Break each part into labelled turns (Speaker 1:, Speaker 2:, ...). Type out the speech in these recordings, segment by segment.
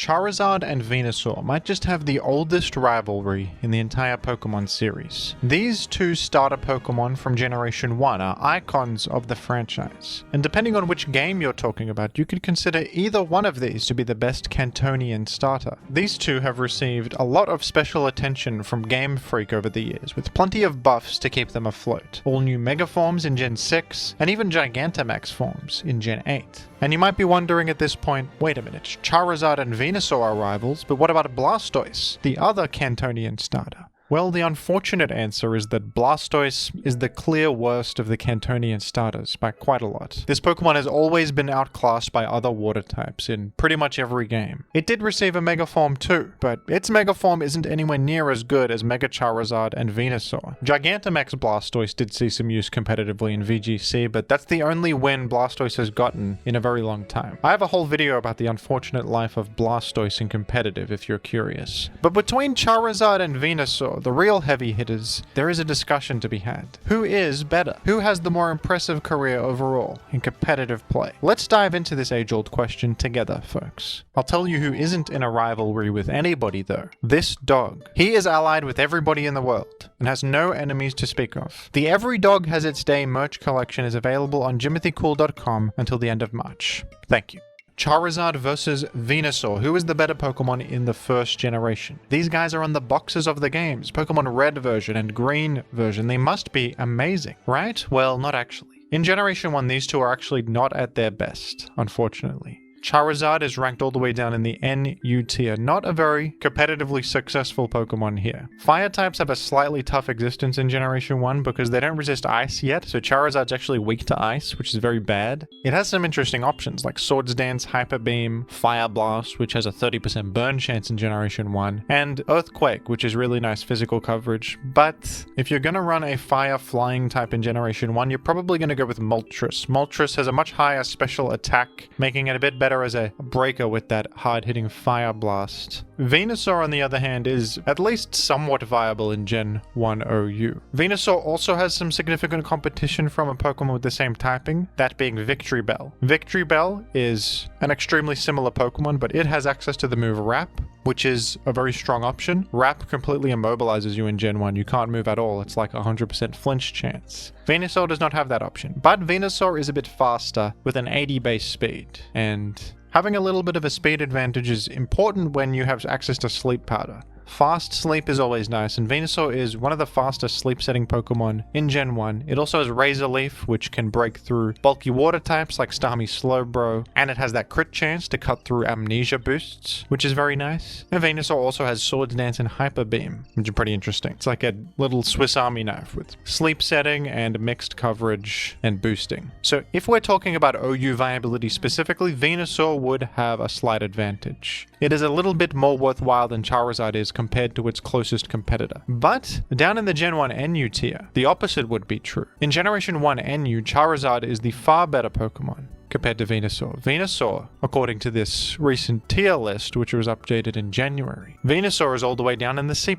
Speaker 1: Charizard and Venusaur might just have the oldest rivalry in the entire Pokemon series. These two starter Pokemon from Generation 1 are icons of the franchise, and depending on which game you're talking about, you could consider either one of these to be the best Kantonian starter. These two have received a lot of special attention from Game Freak over the years, with plenty of buffs to keep them afloat. All new Mega forms in Gen 6, and even Gigantamax forms in Gen 8. And you might be wondering at this point, wait a minute, Charizard and Venusaur are rivals, but what about Blastoise, the other Kantonian starter? Well, the unfortunate answer is that Blastoise is the clear worst of the Kantonian starters by quite a lot. This Pokemon has always been outclassed by other water types in pretty much every game. It did receive a Mega Form too, but its Mega Form isn't anywhere near as good as Mega Charizard and Venusaur. Gigantamax Blastoise did see some use competitively in VGC, but that's the only win Blastoise has gotten in a very long time. I have a whole video about the unfortunate life of Blastoise in competitive if you're curious. But between Charizard and Venusaur, the real heavy hitters, there is a discussion to be had. Who is better? Who has the more impressive career overall in competitive play? Let's dive into this age-old question together, folks. I'll tell you who isn't in a rivalry with anybody though. This dog. He is allied with everybody in the world and has no enemies to speak of. The Every Dog Has Its Day merch collection is available on JimCool.com until the end of March. Thank you. Charizard versus Venusaur. Who is the better Pokemon in the first generation? These guys are on the boxes of the games. Pokemon Red version and Green version. They must be amazing, right? Well, not actually. In Generation 1, these two are actually not at their best, unfortunately. Charizard is ranked all the way down in the NU tier, not a very competitively successful Pokemon here. Fire types have a slightly tough existence in Generation 1 because they don't resist ice yet, so Charizard's actually weak to ice, which is very bad. It has some interesting options like Swords Dance, Hyper Beam, Fire Blast, which has a 30% burn chance in Generation 1, and Earthquake, which is really nice physical coverage. But if you're gonna run a Fire Flying type in Generation 1, you're probably gonna go with Moltres. Moltres has a much higher special attack, making it a bit better as a breaker with that hard-hitting Fire Blast. Venusaur, on the other hand, is at least somewhat viable in Gen 1 OU. Venusaur also has some significant competition from a Pokemon with the same typing, that being Victory Bell. Victory Bell is an extremely similar Pokemon, but it has access to the move Wrap, which is a very strong option. Wrap completely immobilizes you in Gen 1. You can't move at all. It's like a 100% flinch chance. Venusaur does not have that option, but Venusaur is a bit faster with an 80 base speed, and having a little bit of a speed advantage is important when you have access to Sleep Powder. Fast sleep is always nice, and Venusaur is one of the fastest sleep-setting Pokemon in Gen 1. It also has Razor Leaf, which can break through bulky water types like Starmie Slowbro, and it has that crit chance to cut through Amnesia boosts, which is very nice. And Venusaur also has Swords Dance and Hyper Beam, which are pretty interesting. It's like a little Swiss Army knife with sleep setting and mixed coverage and boosting. So if we're talking about OU viability specifically, Venusaur would have a slight advantage. It is a little bit more worthwhile than Charizard is compared to its closest competitor. But down in the Gen 1 NU tier, the opposite would be true. In Generation 1 NU, Charizard is the far better Pokemon compared to Venusaur. Venusaur, according to this recent tier list, which was updated in January, Venusaur is all the way down in the C+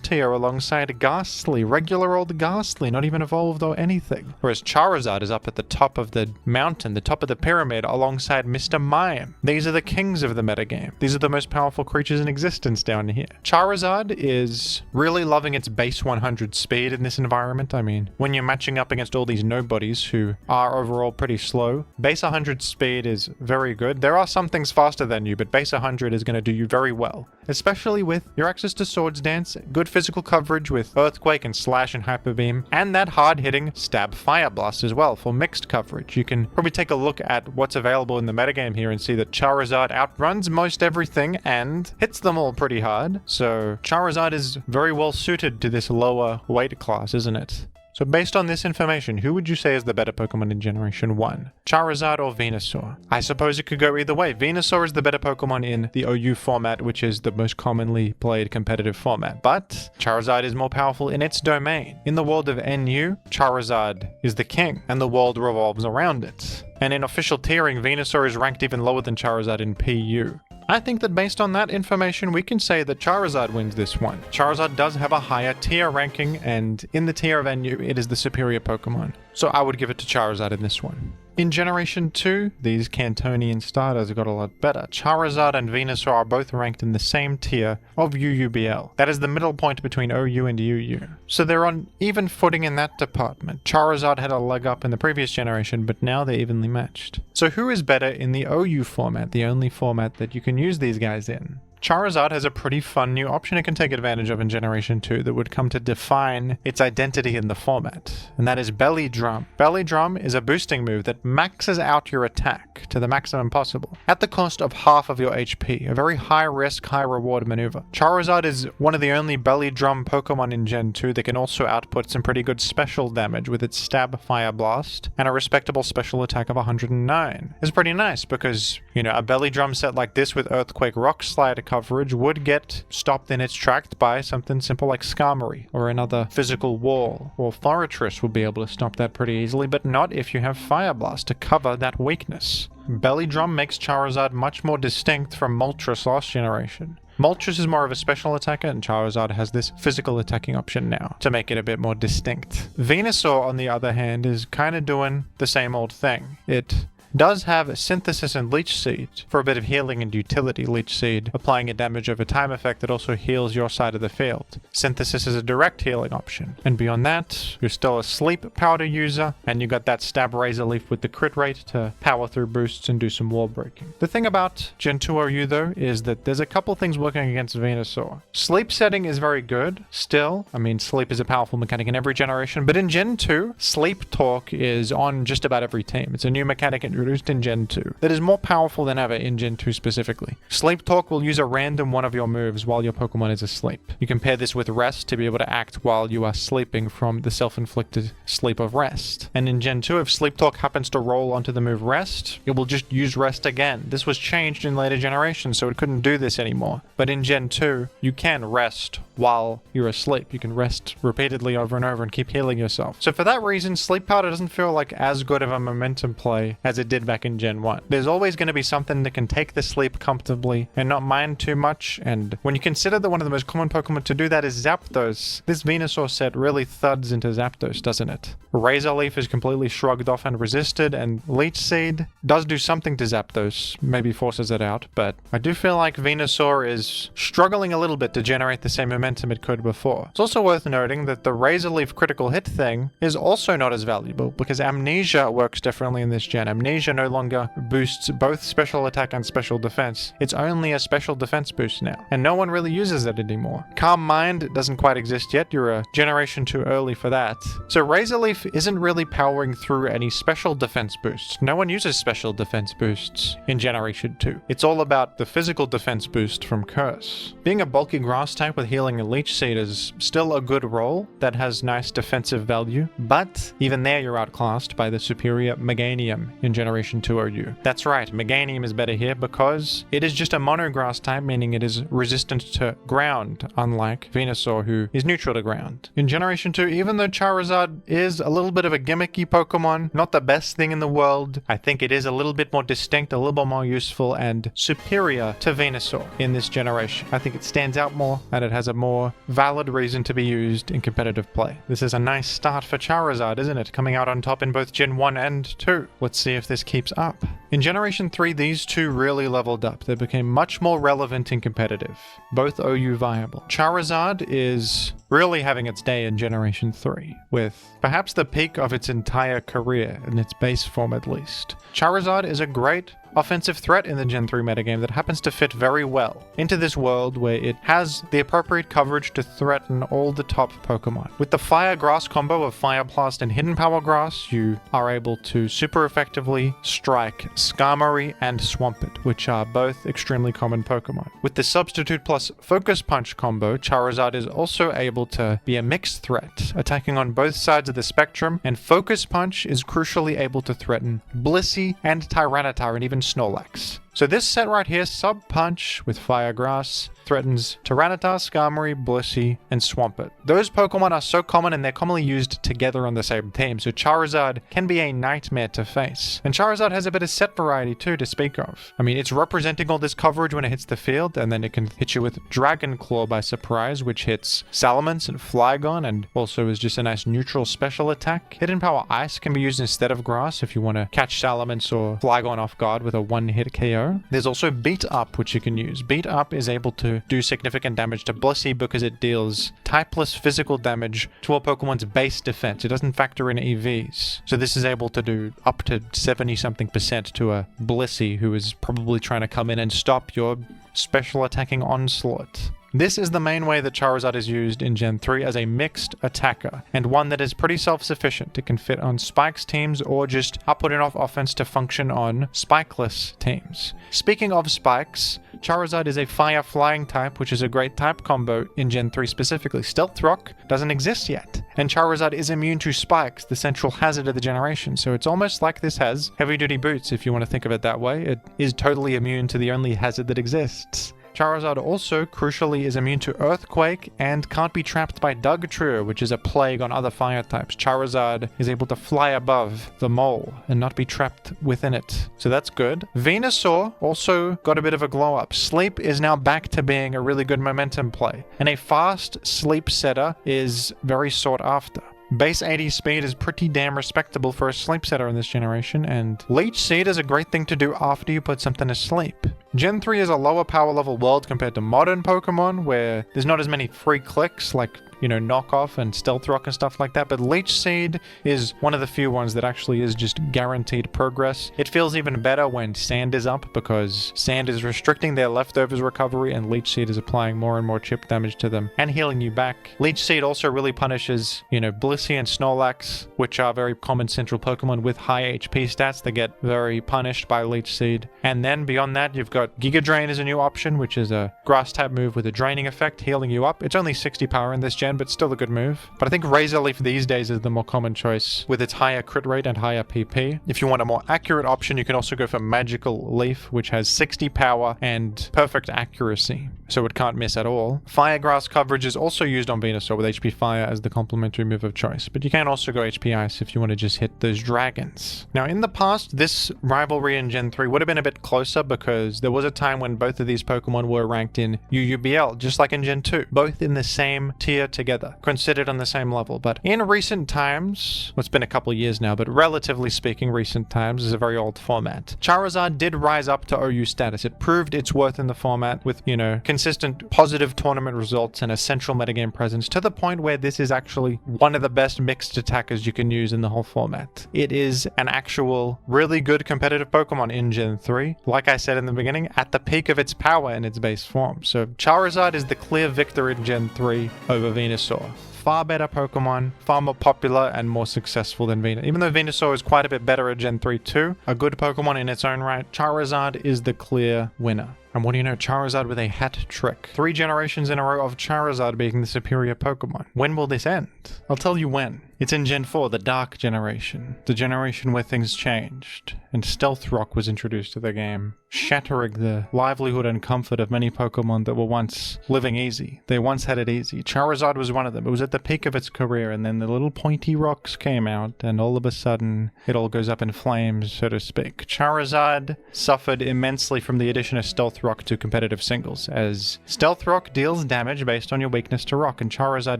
Speaker 1: tier alongside Ghastly, regular old Ghastly, not even evolved or anything. Whereas Charizard is up at the top of the mountain, the top of the pyramid, alongside Mr. Mime. These are the kings of the metagame. These are the most powerful creatures in existence down here. Charizard is really loving its base 100 speed in this environment. I mean, when you're matching up against all these nobodies who are overall pretty slow, base 100 speed is very good. There are some things faster than you, but base 100 is going to do you very well, especially with your access to Swords Dance, good physical coverage with Earthquake and Slash and Hyper Beam, and that hard-hitting Stab Fire Blast as well for mixed coverage. You can probably take a look at what's available in the metagame here and see that Charizard outruns most everything and hits them all pretty hard. So Charizard is very well suited to this lower weight class, isn't it? So based on this information, who would you say is the better Pokemon in Generation 1? Charizard or Venusaur? I suppose it could go either way. Venusaur is the better Pokemon in the OU format, which is the most commonly played competitive format. But Charizard is more powerful in its domain. In the world of NU, Charizard is the king, and the world revolves around it. And in official tiering, Venusaur is ranked even lower than Charizard in PU. I think that based on that information, we can say that Charizard wins this one. Charizard does have a higher tier ranking, and in the tier of NU, it is the superior Pokemon. So I would give it to Charizard in this one. In Generation 2, these Kantonian starters got a lot better. Charizard and Venusaur are both ranked in the same tier of UUBL. That is the middle point between OU and UU. So they're on even footing in that department. Charizard had a leg up in the previous generation, but now they're evenly matched. So who is better in the OU format, the only format that you can use these guys in? Charizard has a pretty fun new option it can take advantage of in Generation 2 that would come to define its identity in the format, and that is Belly Drum. Belly Drum is a boosting move that maxes out your attack to the maximum possible, at the cost of half of your HP, a very high risk, high reward maneuver. Charizard is one of the only Belly Drum Pokemon in Gen 2 that can also output some pretty good special damage with its Stab Fire Blast, and a respectable special attack of 109. It's pretty nice because, you know, a Belly Drum set like this with Earthquake Rock Slide coverage would get stopped in its tracks by something simple like Skarmory or another physical wall, or Forretress will be able to stop that pretty easily, but not if you have Fire Blast to cover that weakness. Belly Drum makes Charizard much more distinct from Moltres last generation. Moltres is more of a special attacker, and Charizard has this physical attacking option now to make it a bit more distinct. Venusaur, on the other hand, is kind of doing the same old thing. It does have Synthesis and Leech Seed for a bit of healing and utility. Leech Seed applying a damage over time effect that also heals your side of the field. Synthesis is a direct healing option, and beyond that, you're still a Sleep Powder user, and you got that Stab Razor Leaf with the crit rate to power through boosts and do some wall breaking. The thing about Gen 2 OU though is that there's a couple things working against Venusaur. Sleep setting is very good still. I mean, sleep is a powerful mechanic in every generation, but in Gen 2, Sleep Talk is on just about every team. It's a new mechanic introduced in Gen 2 that is more powerful than ever in Gen 2 specifically. Sleep Talk will use a random one of your moves while your Pokemon is asleep. You can pair this with Rest to be able to act while you are sleeping from the self-inflicted sleep of Rest. And in Gen 2, if Sleep Talk happens to roll onto the move Rest, it will just use Rest again. This was changed in later generations, so it couldn't do this anymore. But in Gen 2, you can rest while you're asleep. You can rest repeatedly over and over and keep healing yourself. So for that reason, Sleep Powder doesn't feel like as good of a momentum play as it did back in Gen 1. There's always going to be something that can take the sleep comfortably and not mind too much, and when you consider that one of the most common Pokemon to do that is Zapdos, this Venusaur set really thuds into Zapdos, doesn't it? Razor Leaf is completely shrugged off and resisted, and Leech Seed does do something to Zapdos, maybe forces it out, but I do feel like Venusaur is struggling a little bit to generate the same momentum it could before. It's also worth noting that the Razor Leaf critical hit thing is also not as valuable because Amnesia works differently in this gen. Amnesia no longer boosts both special attack and special defense. It's only a special defense boost now, and no one really uses it anymore. Calm Mind doesn't quite exist yet. You're a generation too early for that. So Razor Leaf isn't really powering through any special defense boosts. No one uses special defense boosts in Generation 2. It's all about the physical defense boost from Curse. Being a bulky grass type with healing and Leech Seed is still a good role that has nice defensive value, but even there you're outclassed by the superior Meganium in Generation 2 OU. That's right, Meganium is better here because it is just a monograss type, meaning it is resistant to ground, unlike Venusaur, who is neutral to ground. In Generation 2, even though Charizard is a little bit of a gimmicky Pokemon, not the best thing in the world, I think it is a little bit more distinct, a little bit more useful, and superior to Venusaur in this generation. I think it stands out more, and it has a more valid reason to be used in competitive play. This is a nice start for Charizard, isn't it? Coming out on top in both Gen 1 and 2. Let's see if this keeps up. In Generation 3, these two really leveled up. They became much more relevant and competitive, both OU viable. Charizard is really having its day in Generation 3, with perhaps the peak of its entire career, in its base form at least. Charizard is a great offensive threat in the Gen 3 metagame that happens to fit very well into this world where it has the appropriate coverage to threaten all the top Pokemon. With the Fire Grass combo of Fire Blast and Hidden Power Grass, you are able to super effectively strike Skarmory and Swampert, which are both extremely common Pokemon. With the Substitute plus Focus Punch combo, Charizard is also able to be a mixed threat, attacking on both sides of the spectrum, and Focus Punch is crucially able to threaten Blissey and Tyranitar and even Snorlax. So this set right here, Sub Punch with Fire Grass, threatens Tyranitar, Skarmory, Blissey, and Swampert. Those Pokemon are so common and they're commonly used together on the same team, so Charizard can be a nightmare to face. And Charizard has a bit of set variety too to speak of. I mean, it's representing all this coverage when it hits the field, and then it can hit you with Dragon Claw by surprise, which hits Salamence and Flygon, and also is just a nice neutral special attack. Hidden Power Ice can be used instead of Grass if you want to catch Salamence or Flygon off guard with a one-hit KO. There's also Beat Up, which you can use. Beat Up is able to do significant damage to Blissey because it deals typeless physical damage to a Pokemon's base defense. It doesn't factor in EVs. So this is able to do up to 70-something% to a Blissey who is probably trying to come in and stop your special attacking onslaught. This is the main way that Charizard is used in Gen 3 as a mixed attacker, and one that is pretty self-sufficient. It can fit on Spike's teams or just output enough offense to function on Spikeless teams. Speaking of Spikes, Charizard is a Fire Flying type, which is a great type combo in Gen 3 specifically. Stealth Rock doesn't exist yet, and Charizard is immune to Spikes, the central hazard of the generation, so it's almost like this has heavy-duty boots if you want to think of it that way. It is totally immune to the only hazard that exists. Charizard also, crucially, is immune to Earthquake and can't be trapped by Dugtrio, which is a plague on other fire types. Charizard is able to fly above the mole and not be trapped within it, so that's good. Venusaur also got a bit of a glow up. Sleep is now back to being a really good momentum play, and a fast sleep setter is very sought after. Base 80 speed is pretty damn respectable for a sleep setter in this generation, and Leech Seed is a great thing to do after you put something to sleep. Gen 3 is a lower power level world compared to modern Pokemon, where there's not as many free clicks like, you know, Knockoff and Stealth Rock and stuff like that, but Leech Seed is one of the few ones that actually is just guaranteed progress. It feels even better when Sand is up, because Sand is restricting their leftovers recovery and Leech Seed is applying more and more chip damage to them and healing you back. Leech Seed also really punishes, you know, Blissey and Snorlax, which are very common central Pokemon with high HP stats that get very punished by Leech Seed. And then beyond that, you've got Giga Drain as a new option, which is a grass type move with a draining effect, healing you up. It's only 60 power in this gen, but still a good move. But I think Razor Leaf these days is the more common choice with its higher crit rate and higher PP. If you want a more accurate option, you can also go for Magical Leaf, which has 60 power and perfect accuracy, so it can't miss at all. Fire Grass coverage is also used on Venusaur with HP Fire as the complementary move of choice, but you can also go HP Ice if you want to just hit those dragons. Now in the past, this rivalry in Gen 3 would have been a bit closer because there was a time when both of these Pokemon were ranked in UUBL, just like in Gen 2, both in the same tier together, considered on the same level. But in recent times, well, it's been a couple of years now, but relatively speaking, recent times is a very old format. Charizard did rise up to OU status. It proved its worth in the format with, you know, consistent positive tournament results and a central metagame presence, to the point where this is actually one of the best mixed attackers you can use in the whole format. It is an actual really good competitive Pokemon in Gen 3, like I said in the beginning, at the peak of its power in its base form. So Charizard is the clear victor in Gen 3 over Venusaur. Far better Pokemon, far more popular and more successful than Venusaur. Even though Venusaur is quite a bit better at Gen 3 too, a good Pokemon in its own right, Charizard is the clear winner. And what do you know, Charizard with a hat trick. 3 generations in a row of Charizard being the superior Pokemon. When will this end? I'll tell you when. It's in Gen 4, the Dark Generation. The generation where things changed, and Stealth Rock was introduced to the game, shattering the livelihood and comfort of many Pokemon that were once living easy. They once had it easy. Charizard was one of them. It was at the peak of its career, and then the little pointy rocks came out, and all of a sudden, it all goes up in flames, so to speak. Charizard suffered immensely from the addition of Stealth Rock to competitive singles, as Stealth Rock deals damage based on your weakness to Rock, and Charizard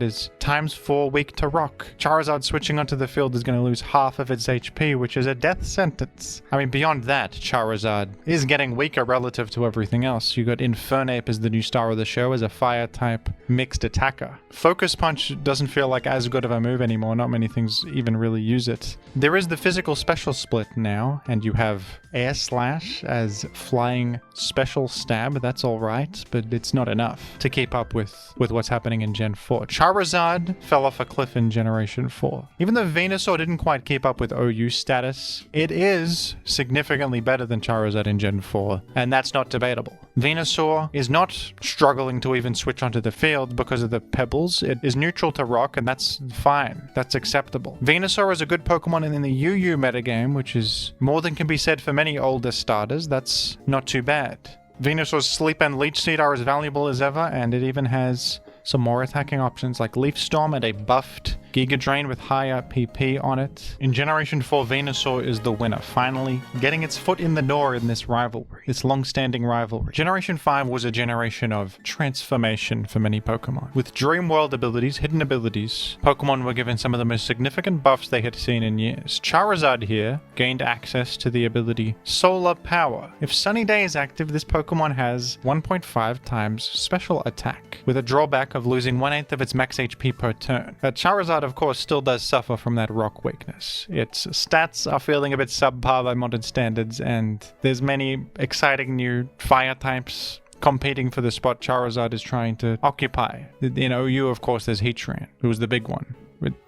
Speaker 1: is ×4 weak to Rock. Charizard switching onto the field is going to lose half of its HP, which is a death sentence. I mean, beyond that, Charizard is getting weaker relative to everything else. You got Infernape as the new star of the show as a fire type mixed attacker. Focus Punch doesn't feel like as good of a move anymore. Not many things even really use it. There is the physical special split now, and you have Air Slash as flying special stab. That's alright, but it's not enough to keep up with what's happening in Gen 4. Charizard fell off a cliff in Generation 4. Even though Venusaur didn't quite keep up with OU status, it is significantly better than Charizard in Gen 4, and that's not debatable. Venusaur is not struggling to even switch onto the field because of the pebbles. It is neutral neutral to rock, and that's fine. That's acceptable. Venusaur is a good Pokemon in the UU metagame, which is more than can be said for many older starters. That's not too bad. Venusaur's Sleep and Leech Seed are as valuable as ever, and it even has some more attacking options like Leaf Storm and a buffed Giga Drain with higher PP on it. In Generation 4, Venusaur is the winner, finally getting its foot in the door in this rivalry, this long-standing rivalry. Generation 5 was a generation of transformation for many Pokemon. With Dream World abilities, hidden abilities, Pokemon were given some of the most significant buffs they had seen in years. Charizard here gained access to the ability Solar Power. If Sunny Day is active, this Pokemon has 1.5 times special attack, with a drawback of losing 1/8 of its max HP per turn. Charizard, of course, still does suffer from that rock weakness. Its stats are feeling a bit subpar by modern standards, and there's many exciting new fire types competing for the spot Charizard is trying to occupy. In OU, of course, there's Heatran, who was the big one.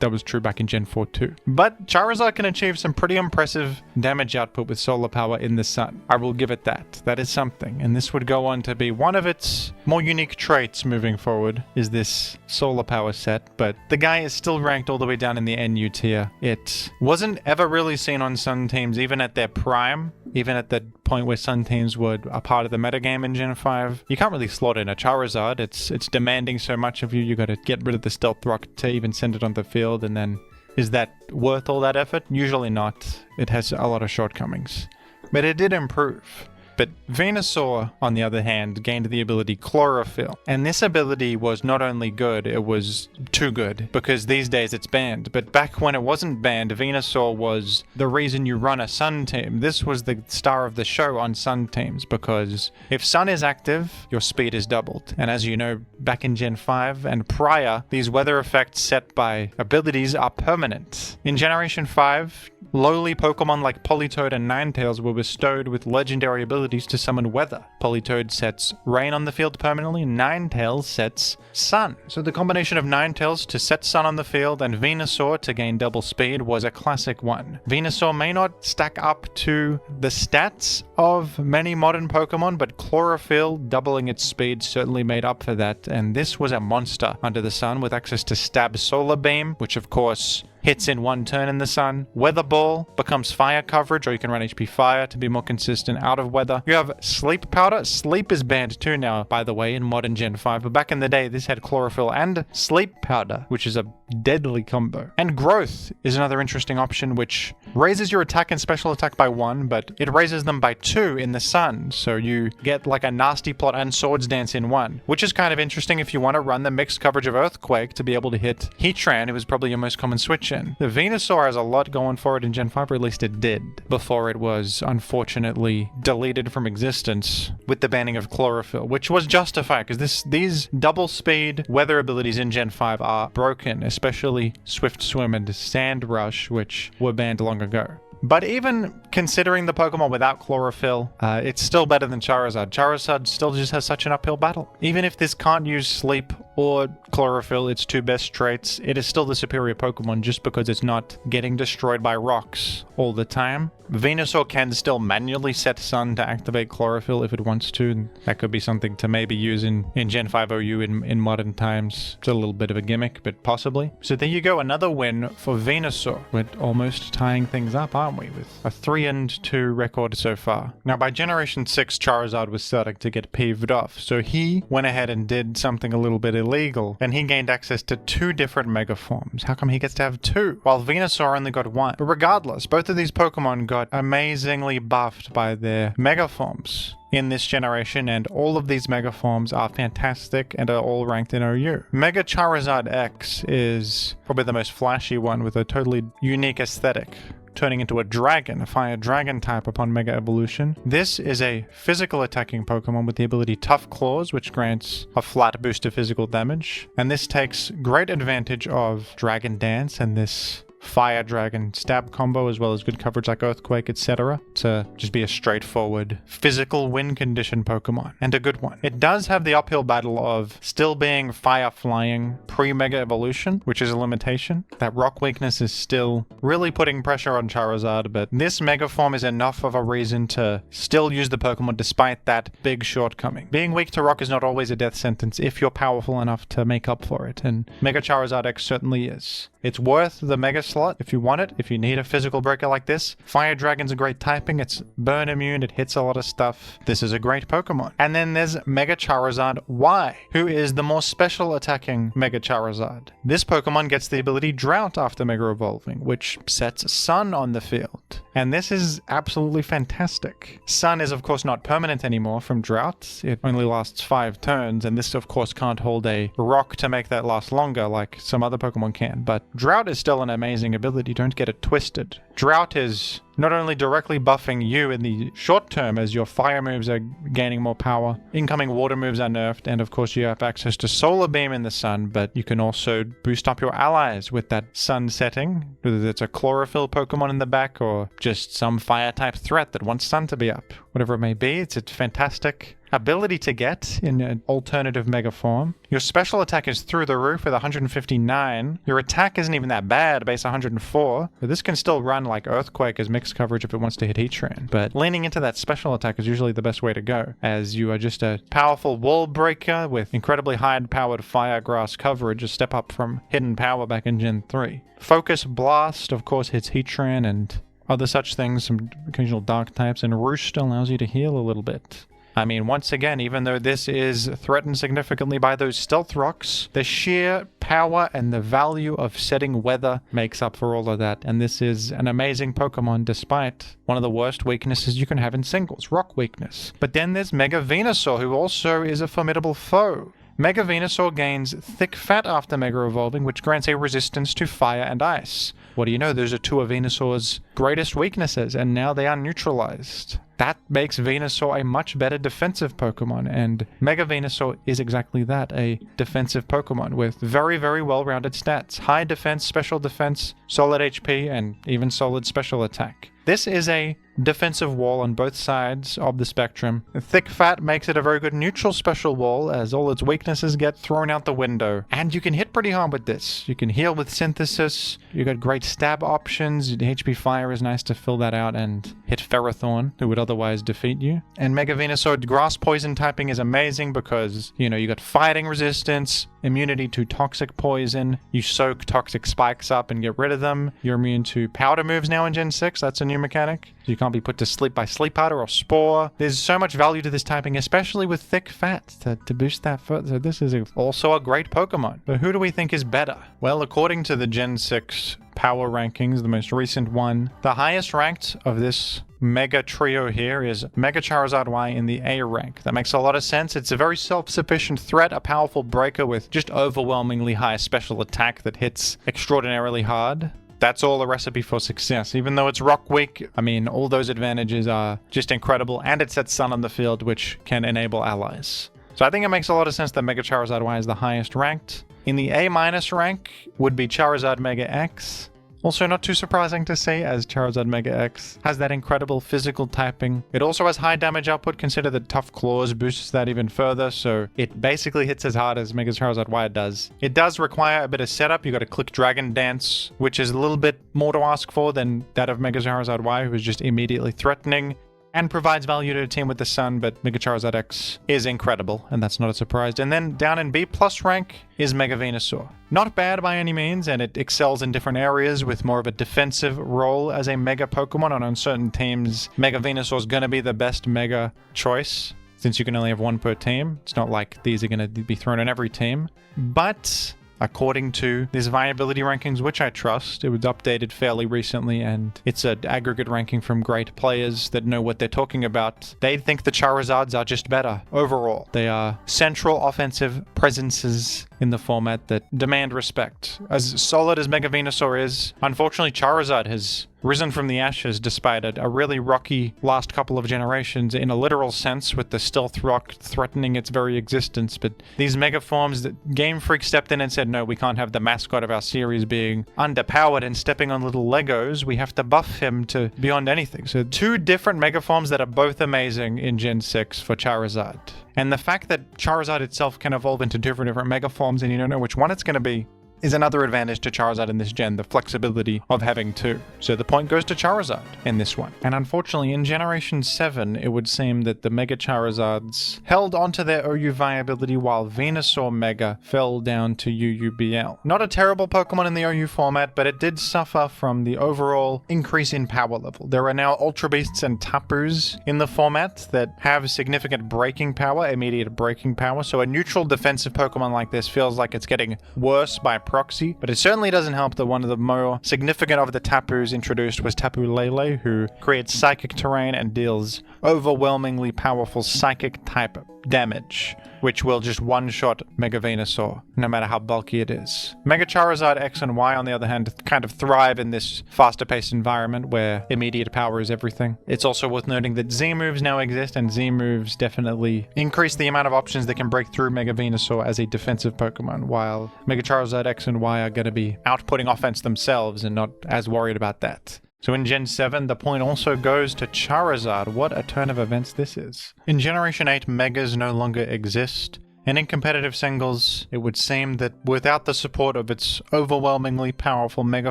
Speaker 1: That was true back in Gen 4 too. But Charizard can achieve some pretty impressive damage output with Solar Power in the sun. I will give it that. That is something. And this would go on to be one of its more unique traits moving forward, is this Solar Power set. But the guy is still ranked all the way down in the NU tier. It wasn't ever really seen on Sun teams, even at their prime. Even at the point where Sun teams were a part of the metagame in Gen 5. You can't really slot in a Charizard. It's demanding so much of you. You got to get rid of the Stealth Rock to even send it on the field, and then is that worth all that effort? Usually not. It has a lot of shortcomings. But it did improve. But Venusaur, on the other hand, gained the ability Chlorophyll. And this ability was not only good, it was too good, because these days it's banned. But back when it wasn't banned, Venusaur was the reason you run a Sun team. This was the star of the show on Sun teams, because if Sun is active, your speed is doubled. And as you know, back in Gen 5 and prior, these weather effects set by abilities are permanent. In Generation 5, lowly Pokemon like Politoed and Ninetales were bestowed with legendary abilities to summon weather. Politoed sets rain on the field permanently, Ninetales sets sun. So the combination of Ninetales to set sun on the field and Venusaur to gain double speed was a classic one. Venusaur may not stack up to the stats of many modern Pokemon, but Chlorophyll doubling its speed certainly made up for that, and this was a monster under the sun with access to Stab Solar Beam, which of course hits in one turn in the sun. Weather Ball becomes fire coverage, or you can run HP Fire to be more consistent out of weather. You have Sleep Powder. Sleep is banned too now, by the way, in modern Gen 5. But back in the day, this had Chlorophyll and Sleep Powder, which is a deadly combo. And Growth is another interesting option, which raises your attack and special attack by 1, but it raises them by 2 in the sun. So you get like a Nasty Plot and Swords Dance in 1, which is kind of interesting if you want to run the mixed coverage of Earthquake to be able to hit Heatran, who is probably your most common switch. The Venusaur has a lot going for it in Gen 5, or at least it did, before it was unfortunately deleted from existence with the banning of Chlorophyll, which was justified because these double speed weather abilities in Gen 5 are broken, especially Swift Swim and Sand Rush, which were banned long ago. But even considering the Pokemon without Chlorophyll, it's still better than Charizard. Charizard still just has such an uphill battle. Even if this can't use Sleep or Chlorophyll, its two best traits, it is still the superior Pokemon just because it's not getting destroyed by rocks all the time. Venusaur can still manually set Sun to activate Chlorophyll if it wants to, and that could be something to maybe use in Gen 5 OU in modern times. It's a little bit of a gimmick, but possibly. So there you go, another win for Venusaur. We're almost tying things up, aren't we, with a 3-2 record so far. Now by Generation 6, Charizard was starting to get peeved off, so he went ahead and did something a little bit illegal, and he gained access to 2 different Mega Forms. How come he gets to have 2, while Venusaur only got 1? But regardless, both of these Pokemon got amazingly buffed by their Mega Forms in this generation, and all of these Mega Forms are fantastic and are all ranked in OU. Mega Charizard X is probably the most flashy one with a totally unique aesthetic, turning into a dragon, a fire dragon type upon Mega Evolution. This is a physical attacking Pokemon with the ability Tough Claws, which grants a flat boost to physical damage. And this takes great advantage of Dragon Dance and this Fire Dragon stab combo, as well as good coverage like Earthquake, etc. to just be a straightforward physical win condition Pokemon, and a good one. It does have the uphill battle of still being fire flying pre-Mega Evolution, which is a limitation. That rock weakness is still really putting pressure on Charizard, but this Mega form is enough of a reason to still use the Pokemon despite that big shortcoming. Being weak to rock is not always a death sentence if you're powerful enough to make up for it, and Mega Charizard X certainly is. It's worth the Mega slot if you want it, if you need a physical breaker like this. Fire Dragon's a great typing, it's burn immune, it hits a lot of stuff. This is a great Pokemon. And then there's Mega Charizard Y, who is the more special attacking Mega Charizard. This Pokemon gets the ability Drought after Mega Evolving, which sets Sun on the field. And this is absolutely fantastic. Sun is of course not permanent anymore from Drought. It only lasts 5 turns, and this of course can't hold a rock to make that last longer like some other Pokemon can, but Drought is still an amazing ability, don't get it twisted. Drought is not only directly buffing you in the short term as your fire moves are gaining more power, incoming water moves are nerfed, and of course you have access to Solar Beam in the sun, but you can also boost up your allies with that sun setting, whether it's a chlorophyll Pokemon in the back or just some fire type threat that wants sun to be up. Whatever it may be, it's a fantastic ability to get in an alternative Mega form. Your special attack is through the roof with 159. Your attack isn't even that bad, base 104. But this can still run like Earthquake as mixed coverage if it wants to hit Heatran. But leaning into that special attack is usually the best way to go, as you are just a powerful wall breaker with incredibly high-powered Fire Grass coverage, a step up from Hidden Power back in Gen 3. Focus Blast, of course, hits Heatran and other such things, some occasional dark types, and Roost allows you to heal a little bit. I mean, once again, even though this is threatened significantly by those stealth rocks, the sheer power and the value of setting weather makes up for all of that. And this is an amazing Pokemon despite one of the worst weaknesses you can have in singles, rock weakness. But then there's Mega Venusaur, who also is a formidable foe. Mega Venusaur gains Thick Fat after Mega Evolving, which grants a resistance to fire and ice. What do you know? Those are two of Venusaur's greatest weaknesses, and now they are neutralized. That makes Venusaur a much better defensive Pokemon, and Mega Venusaur is exactly that, a defensive Pokemon with very, very well-rounded stats. High defense, special defense, solid HP, and even solid special attack. This is a defensive wall on both sides of the spectrum. Thick Fat makes it a very good neutral special wall as all its weaknesses get thrown out the window. And you can hit pretty hard with this. You can heal with Synthesis, you got great stab options, HP Fire is nice to fill that out, and hit Ferrothorn, who would otherwise defeat you. And Mega Venusaur Grass Poison typing is amazing because, you know, you got fighting resistance, immunity to toxic poison, you soak toxic spikes up and get rid of them, you're immune to powder moves now in Gen 6, that's a new mechanic. You can't be put to sleep by Sleep Powder or Spore. There's so much value to this typing, especially with Thick Fat to boost that further. So this is also a great Pokemon. But who do we think is better? Well, according to the Gen 6 power rankings, the most recent one, the highest ranked of this Mega trio here is Mega Charizard Y in the A rank. That makes a lot of sense. It's a very self-sufficient threat, a powerful breaker with just overwhelmingly high special attack that hits extraordinarily hard. That's all a recipe for success. Even though it's rock weak, I mean, all those advantages are just incredible, and it sets Sun on the field, which can enable allies. So I think it makes a lot of sense that Mega Charizard Y is the highest ranked. In the A- rank would be Charizard Mega X. Also not too surprising to see, as Charizard Mega X has that incredible physical typing. It also has high damage output. Consider that Tough Claws boosts that even further, so it basically hits as hard as Mega Charizard Y does. It does require a bit of setup. You got to click Dragon Dance, which is a little bit more to ask for than that of Mega Charizard Y, who is just immediately threatening and provides value to a team with the Sun, but Mega Charizard X is incredible, and that's not a surprise. And then down in B+ rank is Mega Venusaur. Not bad by any means, and it excels in different areas with more of a defensive role as a Mega Pokemon. On certain teams, Mega Venusaur is going to be the best Mega choice, since you can only have one per team. It's not like these are going to be thrown on every team. But according to these viability rankings, which I trust, it was updated fairly recently, and it's an aggregate ranking from great players that know what they're talking about. They think the Charizards are just better overall. They are central offensive presences in the format that demand respect. As solid as Mega Venusaur is, unfortunately Charizard has risen from the ashes despite a really rocky last couple of generations in a literal sense, with the Stealth Rock threatening its very existence. But these mega forms, that Game Freak stepped in and said, no, we can't have the mascot of our series being underpowered and stepping on little Legos. We have to buff him to beyond anything. So 2 different mega forms that are both amazing in Gen 6 for Charizard. And the fact that Charizard itself can evolve into 2 different mega forms and you don't know which one it's going to be is another advantage to Charizard in this gen, the flexibility of having 2. So the point goes to Charizard in this one. And unfortunately, in Generation 7, it would seem that the Mega Charizards held onto their OU viability while Venusaur Mega fell down to UUBL. Not a terrible Pokemon in the OU format, but it did suffer from the overall increase in power level. There are now Ultra Beasts and Tapus in the format that have significant breaking power, immediate breaking power, so a neutral defensive Pokemon like this feels like it's getting worse by proxy, but it certainly doesn't help that one of the more significant of the Tapus introduced was Tapu Lele, who creates psychic terrain and deals overwhelmingly powerful psychic type damage, which will just one-shot Mega Venusaur, no matter how bulky it is. Mega Charizard X and Y, on the other hand, kind of thrive in this faster-paced environment where immediate power is everything. It's also worth noting that Z-moves now exist, and Z-moves definitely increase the amount of options that can break through Mega Venusaur as a defensive Pokemon, while Mega Charizard X and Y are going to be outputting offense themselves and not as worried about that. So in Gen 7, the point also goes to Charizard. What a turn of events this is. In Generation 8, Megas no longer exist, and in competitive singles, it would seem that without the support of its overwhelmingly powerful Mega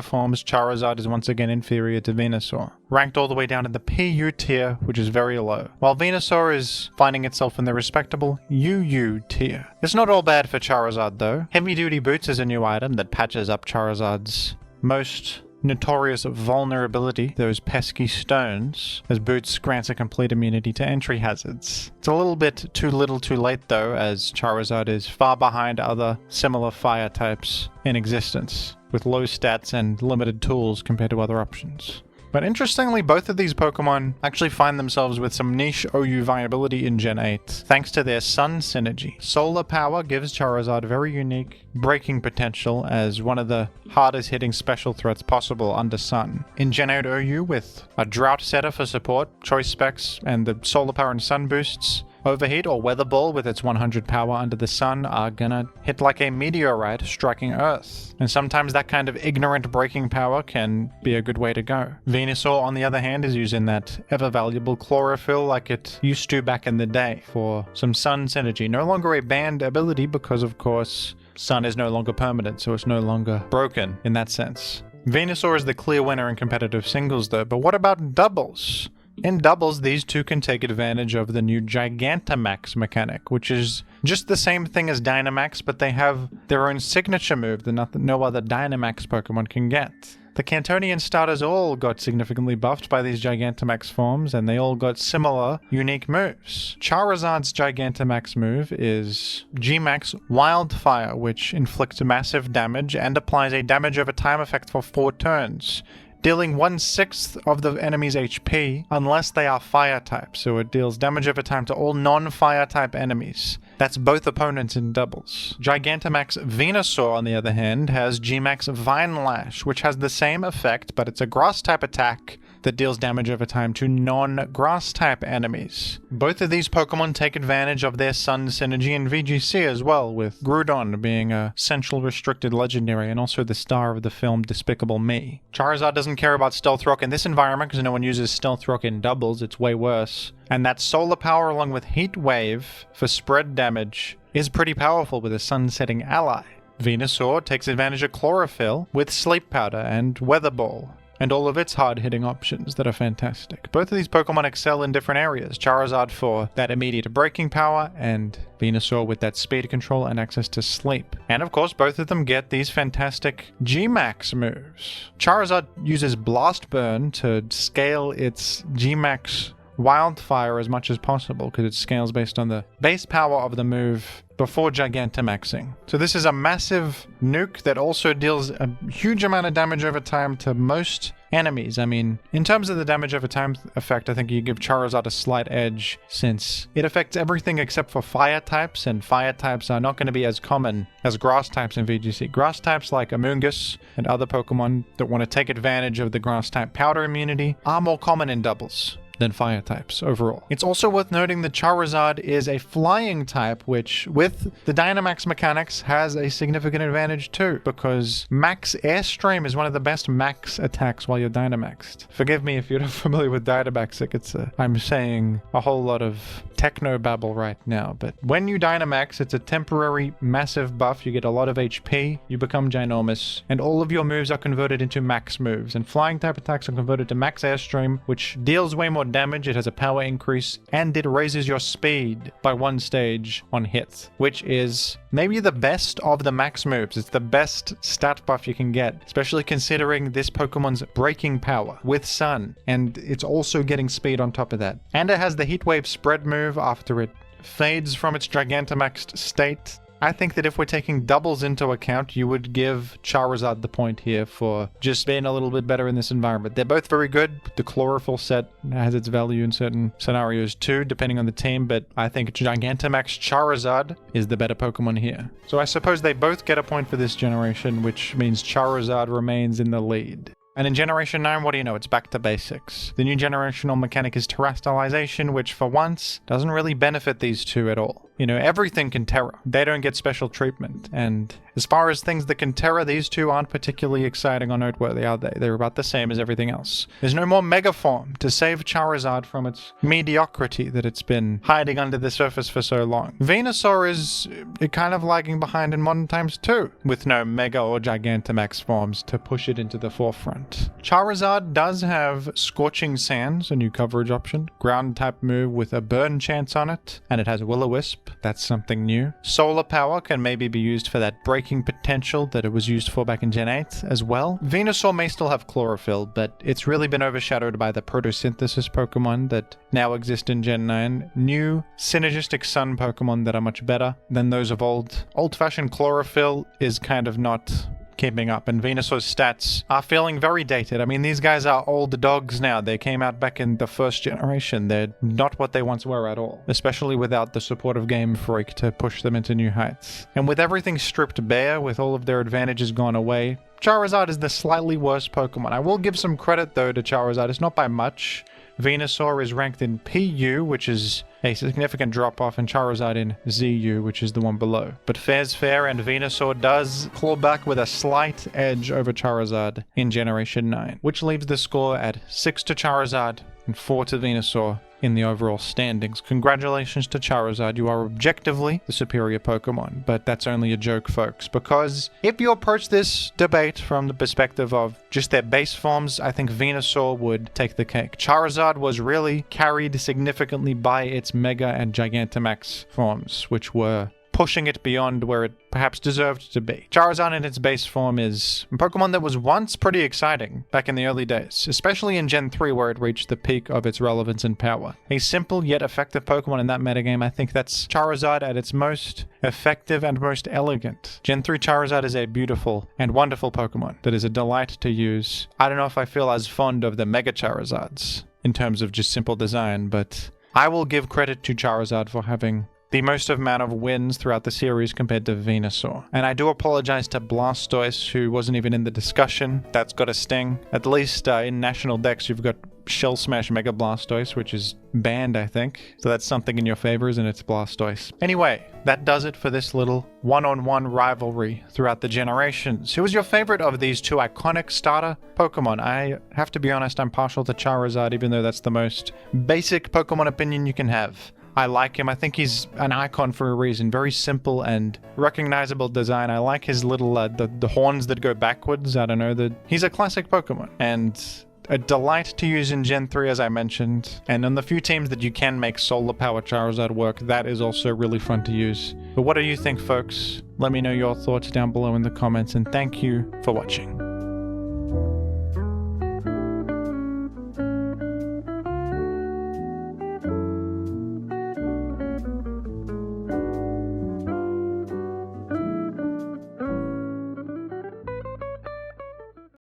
Speaker 1: forms, Charizard is once again inferior to Venusaur, ranked all the way down in the PU tier, which is very low, while Venusaur is finding itself in the respectable UU tier. It's not all bad for Charizard though. Heavy Duty Boots is a new item that patches up Charizard's most notorious vulnerability, those pesky stones, as Boots grants a complete immunity to entry hazards. It's a little bit too little too late though, as Charizard is far behind other similar fire types in existence, with low stats and limited tools compared to other options. But interestingly, both of these Pokemon actually find themselves with some niche OU viability in Gen 8, thanks to their Sun synergy. Solar Power gives Charizard very unique breaking potential as one of the hardest hitting special threats possible under Sun. In Gen 8 OU, with a Drought setter for support, choice specs, and the Solar Power and Sun boosts, Overheat or Weather Ball with its 100 power under the sun are gonna hit like a meteorite striking Earth. And sometimes that kind of ignorant breaking power can be a good way to go. Venusaur, on the other hand, is using that ever-valuable Chlorophyll like it used to back in the day for some Sun synergy. No longer a banned ability because, of course, Sun is no longer permanent, so it's no longer broken in that sense. Venusaur is the clear winner in competitive singles though, but what about doubles? In doubles, these two can take advantage of the new Gigantamax mechanic, which is just the same thing as Dynamax, but they have their own signature move that no other Dynamax Pokemon can get. The Kantonian starters all got significantly buffed by these Gigantamax forms, and they all got similar, unique moves. Charizard's Gigantamax move is G-Max Wildfire, which inflicts massive damage and applies a damage over time effect for 4 turns, dealing 1/6 of the enemy's HP unless they are fire type, so it deals damage over time to all non-fire type enemies. That's both opponents in doubles. Gigantamax Venusaur, on the other hand, has G-Max Vine Lash, which has the same effect, but it's a grass type attack that deals damage over time to non-grass type enemies. Both of these Pokemon take advantage of their Sun synergy in VGC as well, with Groudon being a central restricted legendary and also the star of the film Despicable Me. Charizard doesn't care about Stealth Rock in this environment because no one uses Stealth Rock in doubles, it's way worse. And that Solar Power along with Heat Wave for spread damage is pretty powerful with a sun-setting ally. Venusaur takes advantage of Chlorophyll with Sleep Powder and Weather Ball, and all of its hard-hitting options that are fantastic. Both of these Pokemon excel in different areas. Charizard for that immediate breaking power, and Venusaur with that speed control and access to sleep. And of course, both of them get these fantastic G-Max moves. Charizard uses Blast Burn to scale its G-Max Wildfire as much as possible because it scales based on the base power of the move before Gigantamaxing. So this is a massive nuke that also deals a huge amount of damage over time to most enemies. I mean, in terms of the damage over time effect, I think you give Charizard a slight edge since it affects everything except for fire types, and fire types are not going to be as common as grass types in VGC. Grass types like Amoonguss and other Pokemon that want to take advantage of the grass type powder immunity are more common in doubles than fire types overall. It's also worth noting that Charizard is a flying type, which with the Dynamax mechanics has a significant advantage too, because Max Airstream is one of the best max attacks while you're Dynamaxed. Forgive me if you're not familiar with Dynamax, I'm saying a whole lot of techno babble right now, but when you Dynamax, it's a temporary massive buff. You get a lot of HP, you become ginormous, and all of your moves are converted into max moves, and flying type attacks are converted to Max Airstream, which deals way more damage, it has a power increase, and it raises your speed by 1 stage on hit, which is maybe the best of the max moves. It's the best stat buff you can get, especially considering this Pokemon's breaking power with Sun, and it's also getting speed on top of that. And it has the Heat Wave spread move after it fades from its Gigantamaxed state. I think that if we're taking doubles into account, you would give Charizard the point here for just being a little bit better in this environment. They're both very good. The Chlorophyll set has its value in certain scenarios too, depending on the team, but I think Gigantamax Charizard is the better Pokemon here. So I suppose they both get a point for this generation, which means Charizard remains in the lead. And in Generation 9, what do you know? It's back to basics. The new generational mechanic is Terastallization, which for once doesn't really benefit these two at all. You know, everything can Terra. They don't get special treatment. And as far as things that can Terra, these two aren't particularly exciting or noteworthy, are they? They're about the same as everything else. There's no more Mega Form to save Charizard from its mediocrity that it's been hiding under the surface for so long. Venusaur is kind of lagging behind in modern times too, with no Mega or Gigantamax forms to push it into the forefront. Charizard does have Scorching Sands, a new coverage option, ground type move with a burn chance on it, and it has Will-O-Wisp. That's something new. Solar Power can maybe be used for that breaking potential that it was used for back in Gen 8 as well. Venusaur may still have Chlorophyll, but it's really been overshadowed by the Photosynthesis Pokemon that now exist in Gen 9. New Synergistic Sun Pokemon that are much better than those of old. Old-fashioned Chlorophyll is kind of not keeping up, and Venusaur's stats are feeling very dated. I mean, these guys are old dogs now. They came out back in the first generation. They're not what they once were at all, especially without the support of Game Freak to push them into new heights. And with everything stripped bare, with all of their advantages gone away, Charizard is the slightly worse Pokemon. I will give some credit though to Charizard. It's not by much. Venusaur is ranked in PU, which is a significant drop-off, and Charizard in ZU, which is the one below. But fair's fair, and Venusaur does claw back with a slight edge over Charizard in Generation 9, which leaves the score at 6 to Charizard and 4 to Venusaur in the overall standings. Congratulations to Charizard, you are objectively the superior Pokemon, but that's only a joke, folks, because if you approach this debate from the perspective of just their base forms, I think Venusaur would take the cake. Charizard was really carried significantly by its Mega and Gigantamax forms, which were pushing it beyond where it perhaps deserved to be. Charizard in its base form is a Pokemon that was once pretty exciting back in the early days, especially in Gen 3 where it reached the peak of its relevance and power. A simple yet effective Pokemon in that metagame. I think that's Charizard at its most effective and most elegant. Gen 3 Charizard is a beautiful and wonderful Pokemon that is a delight to use. I don't know if I feel as fond of the Mega Charizards in terms of just simple design, but I will give credit to Charizard for having the most amount of wins throughout the series compared to Venusaur. And I do apologize to Blastoise, who wasn't even in the discussion. That's got a sting. At least in National Dex, you've got Shell Smash Mega Blastoise, which is banned, I think. So that's something in your favor, and it's Blastoise. Anyway, that does it for this little one-on-one rivalry throughout the generations. Who was your favorite of these two iconic starter Pokemon? I have to be honest, I'm partial to Charizard, even though that's the most basic Pokemon opinion you can have. I like him. I think he's an icon for a reason. Very simple and recognizable design. I like his little, the horns that go backwards. I don't know. He's a classic Pokemon. And a delight to use in Gen 3, as I mentioned. And on the few teams that you can make Solar Power Charizard work, that is also really fun to use. But what do you think, folks? Let me know your thoughts down below in the comments. And thank you for watching.